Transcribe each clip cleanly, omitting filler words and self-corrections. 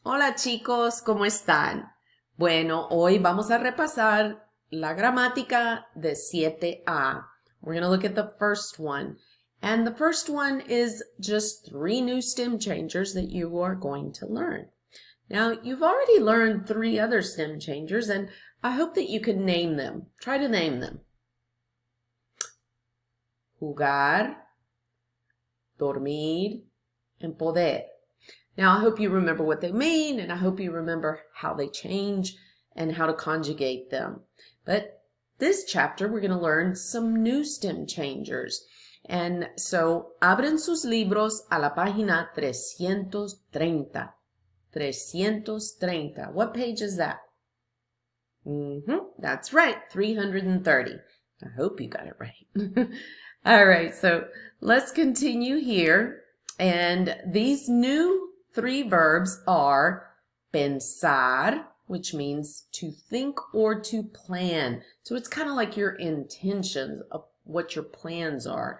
Hola chicos, ¿cómo están? Bueno, hoy vamos a repasar la gramática de 7A. We're going to look at the first one. And the first one is just 3 new stem changers that you are going to learn. Now, you've already learned 3 other stem changers, and I hope that you can name them. Try to name them. Jugar, dormir, and poder. Now, I hope you remember what they mean, and I hope you remember how they change and how to conjugate them. But this chapter, we're going to learn some new stem changers. And so, abren sus libros a la página 330. 330. What page is that? That's right, 330. I hope you got it right. All right, so let's continue here. And these new 3 verbs are pensar, which means to think or to plan. So it's kind of like your intentions of what your plans are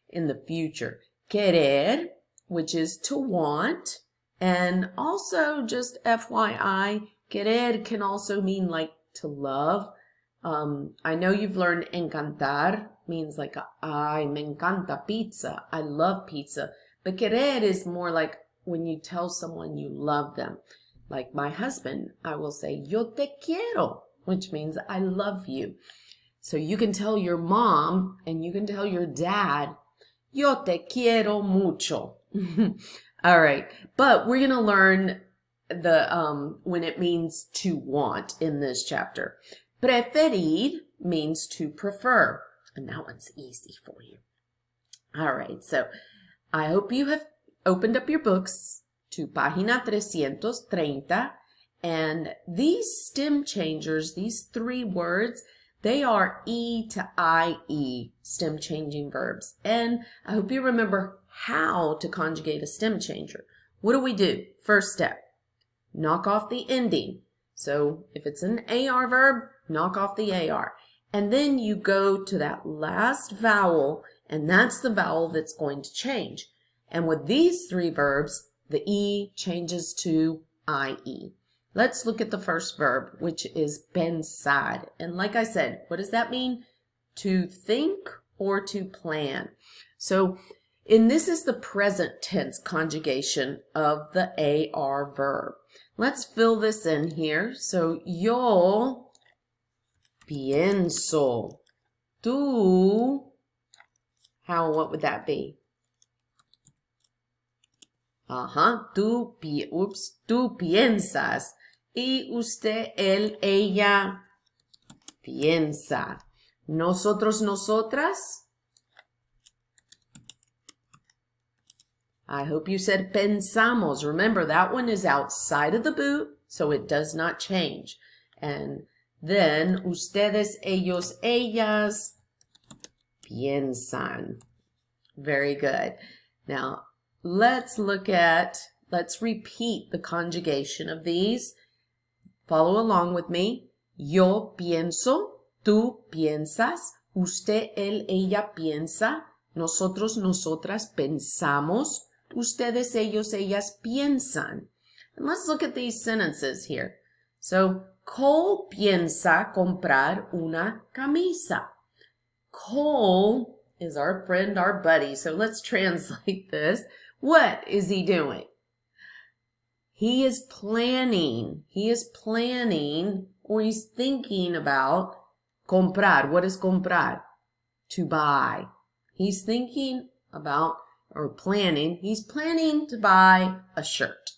in the future. Querer, which is to want. And also, just FYI, querer can also mean like to love. I know you've learned encantar, means like, ay, me encanta pizza. I love pizza. But querer is more like when you tell someone you love them. Like my husband, I will say, yo te quiero, which means I love you. So you can tell your mom and you can tell your dad, yo te quiero mucho. All right, but we're going to learn the when it means to want in this chapter. Preferir means to prefer, and that one's easy for you. All right, so I hope you have opened up your books to página 330, and these stem changers, these 3 words, they are E to IE stem changing verbs. And I hope you remember how to conjugate a stem changer. What do? First step, knock off the ending. So if it's an AR verb, knock off the AR. And then you go to that last vowel, and that's the vowel that's going to change. And with these 3 verbs, the E changes to IE. Let's look at the first verb, which is pensar. And like I said, what does that mean? To think or to plan. So, and this is the present tense conjugation of the AR verb. Let's fill this in here. So, yo pienso. Tú, what would that be? Tú piensas. Y usted, él, ella piensa. Nosotros, nosotras. I hope you said pensamos. Remember, that one is outside of the boot, so it does not change. And then, ustedes, ellos, ellas piensan. Very good. Now, let's repeat the conjugation of these. Follow along with me. Yo pienso, tú piensas, usted, él, ella piensa, nosotros, nosotras pensamos, ustedes, ellos, ellas piensan. And let's look at these sentences here. So, Cole piensa comprar una camisa. Cole is our friend, our buddy. So let's translate this. What is he doing? He is planning. He is planning, or he's thinking about comprar. What is comprar? To buy. He's thinking about, or planning, he's planning to buy a shirt.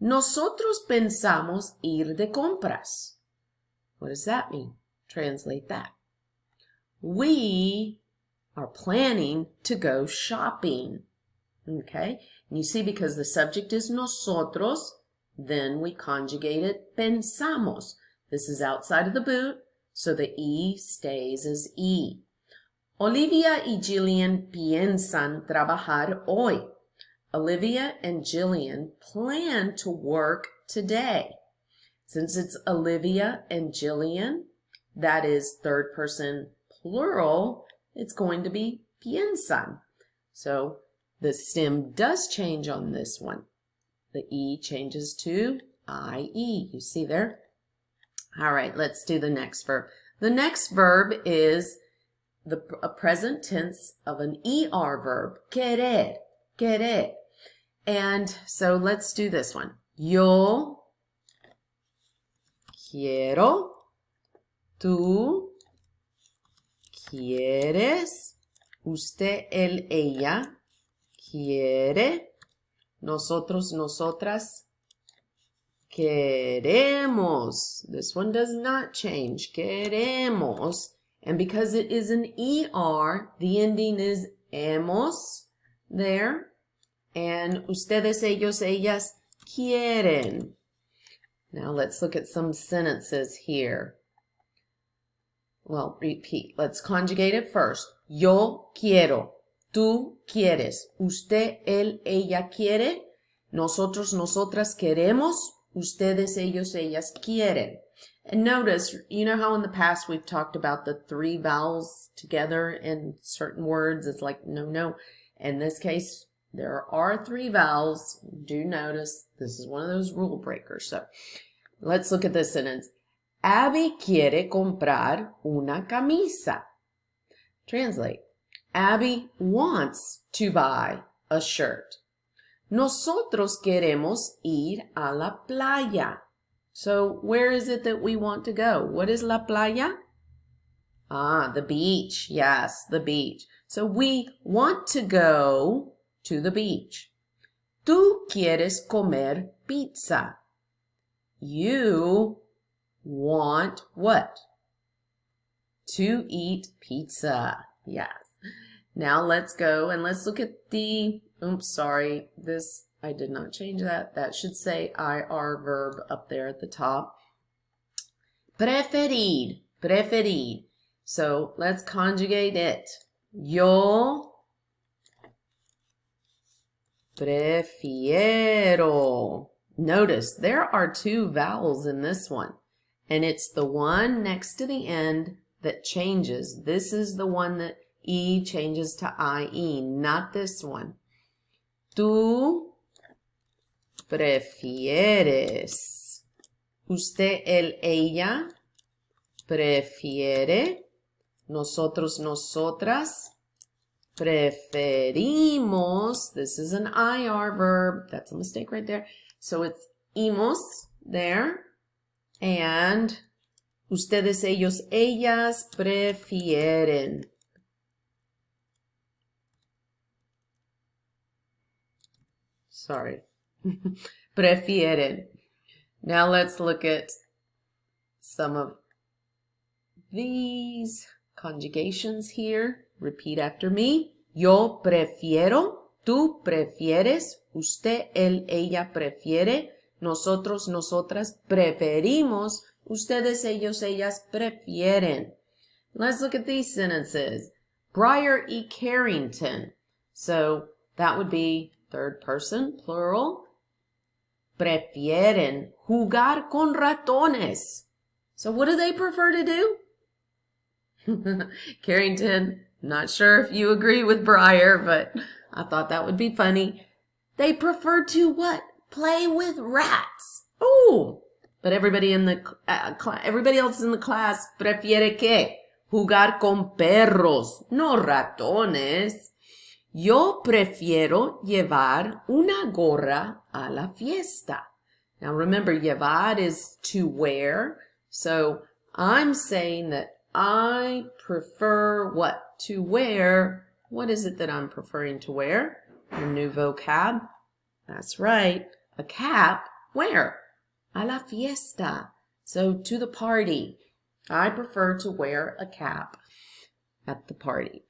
Nosotros pensamos ir de compras. What does that mean? Translate that. We are planning to go shopping. Okay? And you see, because the subject is nosotros, then we conjugate it pensamos. This is outside of the boot, so the E stays as E. Olivia y Jillian piensan trabajar hoy. Olivia and Jillian plan to work today. Since it's Olivia and Jillian, that is third person plural, it's going to be piensan. So the stem does change on this one. the E changes to IE. You see there? All right, let's do the next verb. The next verb is a present tense of an ER verb, querer, querer. And so let's do this one. Yo quiero, tú quieres, usted, él, ella quiere, nosotros, nosotras queremos. This one does not change. Queremos. And because it is an ER, the ending is hemos there. And ustedes, ellos, ellas quieren. Now let's look at some sentences here. Well, repeat. Let's conjugate it first. Yo quiero. Tú quieres. Usted, él, ella quiere. Nosotros, nosotras queremos. Ustedes, ellos, ellas quieren. And notice, you know how in the past we've talked about the 3 vowels together in certain words? It's like no, no. In this case, there are 3 vowels. Do notice this is one of those rule breakers. So let's look at this sentence. Abby quiere comprar una camisa. Translate. Abby wants to buy a shirt. Nosotros queremos ir a la playa. So where is it that we want to go? What is la playa? Ah, the beach. Yes, the beach. So we want to go to the beach. Tú quieres comer pizza. You want what? To eat pizza. Yes. Now let's go and let's look at the, oops, sorry, this, I did not change that. That should say IR verb up there at the top. Preferir, preferir. So let's conjugate it. Yo prefiero. Notice there are 2 vowels in this one, and it's the one next to the end that changes. This is the one that E changes to IE, not this one. Tú prefieres. Usted, él, ella prefiere. Nosotros, nosotras preferimos. This is an IR verb. That's a mistake right there. So it's imos there. And ustedes, ellos, ellas prefieren. Sorry. Prefieren. Now let's look at some of these conjugations here. Repeat after me. Yo prefiero. Tú prefieres. Usted, él, ella prefiere. Nosotros, nosotras preferimos. Ustedes, ellos, ellas prefieren. Let's look at these sentences. Briar E. Carrington. So that would be third person, plural. Prefieren jugar con ratones. So what do they prefer to do? Carrington, not sure if you agree with Briar, but I thought that would be funny. They prefer to what? Play with rats. Oh, but everybody else in the class prefiere que jugar con perros, no ratones. Yo prefiero llevar una gorra a la fiesta. Now remember, llevar is to wear. So I'm saying that I prefer what? To wear. What is it that I'm preferring to wear? A new vocab. That's right. A cap. Where? A la fiesta. So to the party. I prefer to wear a cap at the party.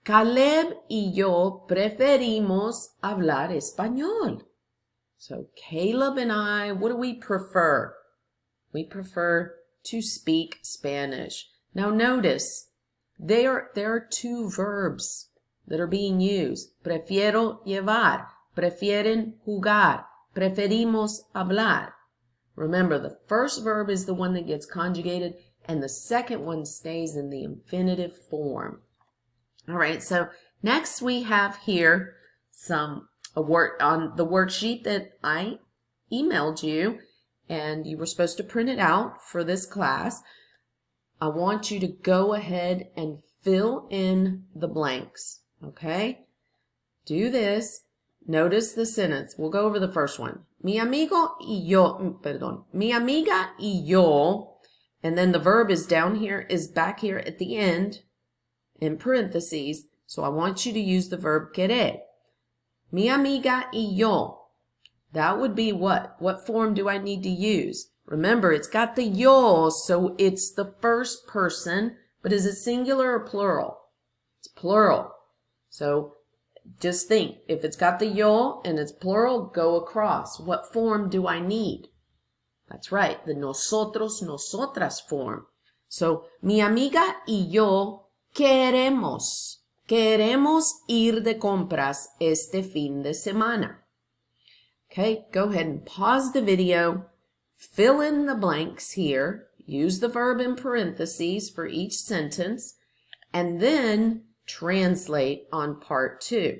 Caleb y yo preferimos hablar español. So Caleb and I, what do we prefer? We prefer to speak Spanish. Now notice, there are 2 verbs that are being used. Prefiero llevar, prefieren jugar, preferimos hablar. Remember, the first verb is the one that gets conjugated, and the second one stays in the infinitive form. All right, so next we have here some on the worksheet that I emailed you, and you were supposed to print it out for this class. I want you to go ahead and fill in the blanks, okay? Do this. Notice the sentence. We'll go over the first one. Mi amigo y yo, perdón. Mi amiga y yo, and then the verb is down here, is back here at the end in parentheses. So I want you to use the verb querer. Mi amiga y yo. That would be what? What form do I need to use? Remember, it's got the yo, so it's the first person, but is it singular or plural? It's plural. So just think, if it's got the yo and it's plural, go across. What form do I need? That's right, the nosotros, nosotras form. So, mi amiga y yo queremos ir de compras este fin de semana. Okay, go ahead and pause the video, fill in the blanks here, use the verb in parentheses for each sentence, and then translate on part 2.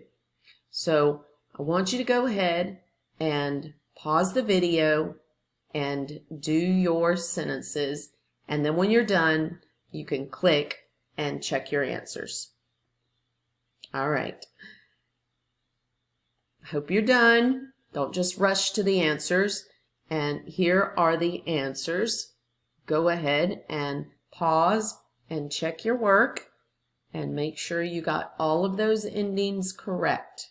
So I want you to go ahead and pause the video and do your sentences, and then when you're done, you can click and check your answers. All right. I hope you're done. Don't just rush to the answers. And here are the answers. Go ahead and pause and check your work and make sure you got all of those endings correct.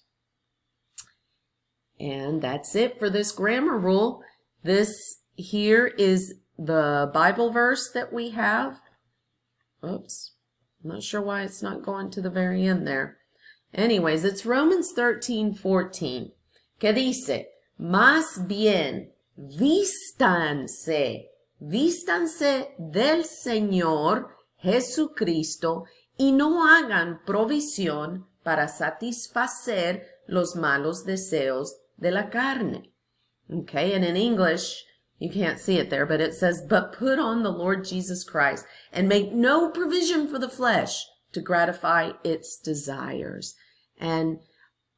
And that's it for this grammar rule. This here is the Bible verse that we have. Oops, I'm not sure why it's not going to the very end there. Anyways, it's Romans 13:14, que dice, más bien, vístanse del Señor Jesucristo y no hagan provisión para satisfacer los malos deseos de la carne. Okay, and in English, you can't see it there, but it says, but put on the Lord Jesus Christ and make no provision for the flesh to gratify its desires. And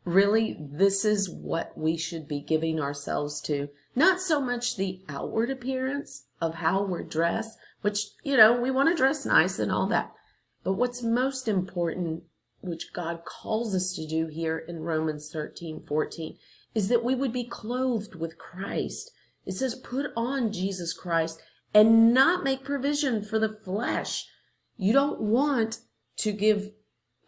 really, this is what we should be giving ourselves to. Not so much the outward appearance of how we're dressed, which, you know, we want to dress nice and all that. But what's most important, which God calls us to do here in Romans 13:14, is that we would be clothed with Christ. It says, put on Jesus Christ and not make provision for the flesh. You don't want to give,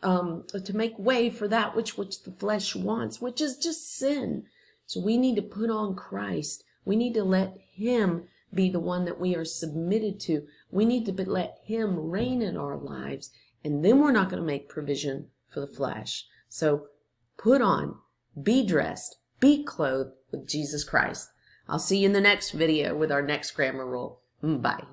to make way for that which the flesh wants, which is just sin. So we need to put on Christ. We need to let Him be the one that we are submitted to. We need to let Him reign in our lives, and then we're not going to make provision for the flesh. So put on, be dressed, be clothed with Jesus Christ. I'll see you in the next video with our next grammar rule. Bye.